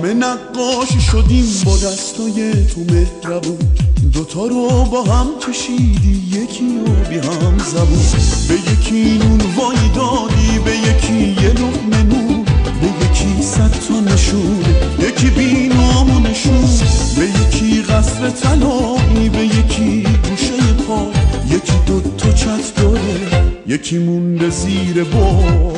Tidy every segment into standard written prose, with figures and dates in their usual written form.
همه نقاشی شدیم با دستای تو مهربون، دوتا رو با هم کشیدی یکی رو بی هم زبون. به یکی نون وای دادی، به یکی یه لقمه نون، به یکی 100 تا نشون، یکی بی نام و نشون. به یکی قصر طلایی، به یکی گوشه پا، یکی دوتا چت داره، یکی مونده زیر بار.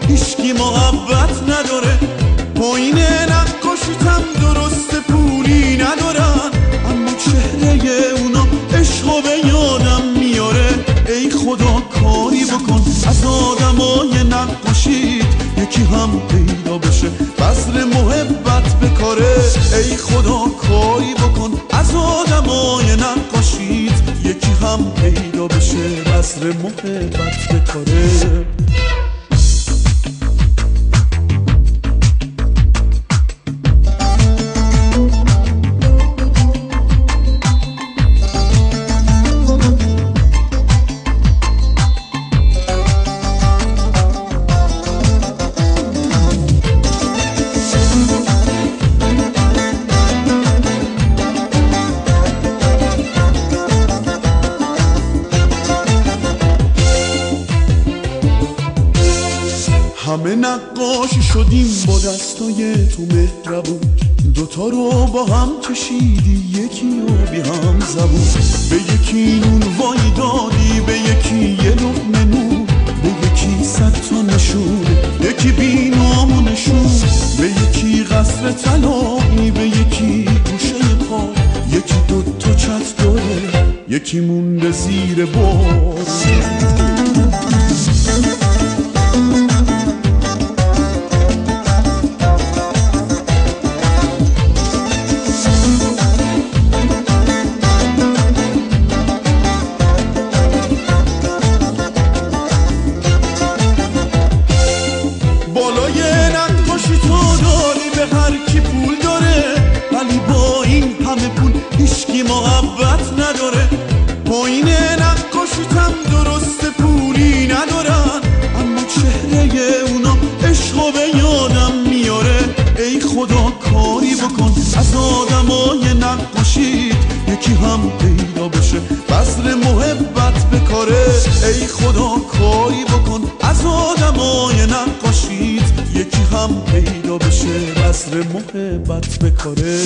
هیچکی محبت نداره، پایین نقاشیتم درست پولی ندارن، اما چهره اونا عشقو به یادم میاره. ای خدا کاری بکن از آدمای نقاشیت یکی هم پیدا بشه بذر محبت به کاره. ای خدا کاری بکن از آدمای نقاشیت یکی هم پیدا بشه بذر محبت به کاره. همه نقاشی شدیم با دستای تو مهربون، دوتا رو با هم کشیدی یکی رو بی هم زبون. به یکی نون وای دادی، به یکی یه لقمه نون، به یکی 100 تا نشون، یکی بی نام و نشون. به یکی قصر طلایی، به یکی گوشه پا، یکی دوتا چت داره، یکی مونده زیر بار. هیچکی محبت نداره، پایین نقاشیتم درست پولی ندارن، اما چهره اونا عشقو به یادم میاره. ای خدا کاری بکن از آدمای نقاشیت یکی هم پیدا بشه بذر محبت به کاره. ای خدا کاری بکن از آدمای نقاشیت یکی هم پیدا بشه بذر محبت به کاره.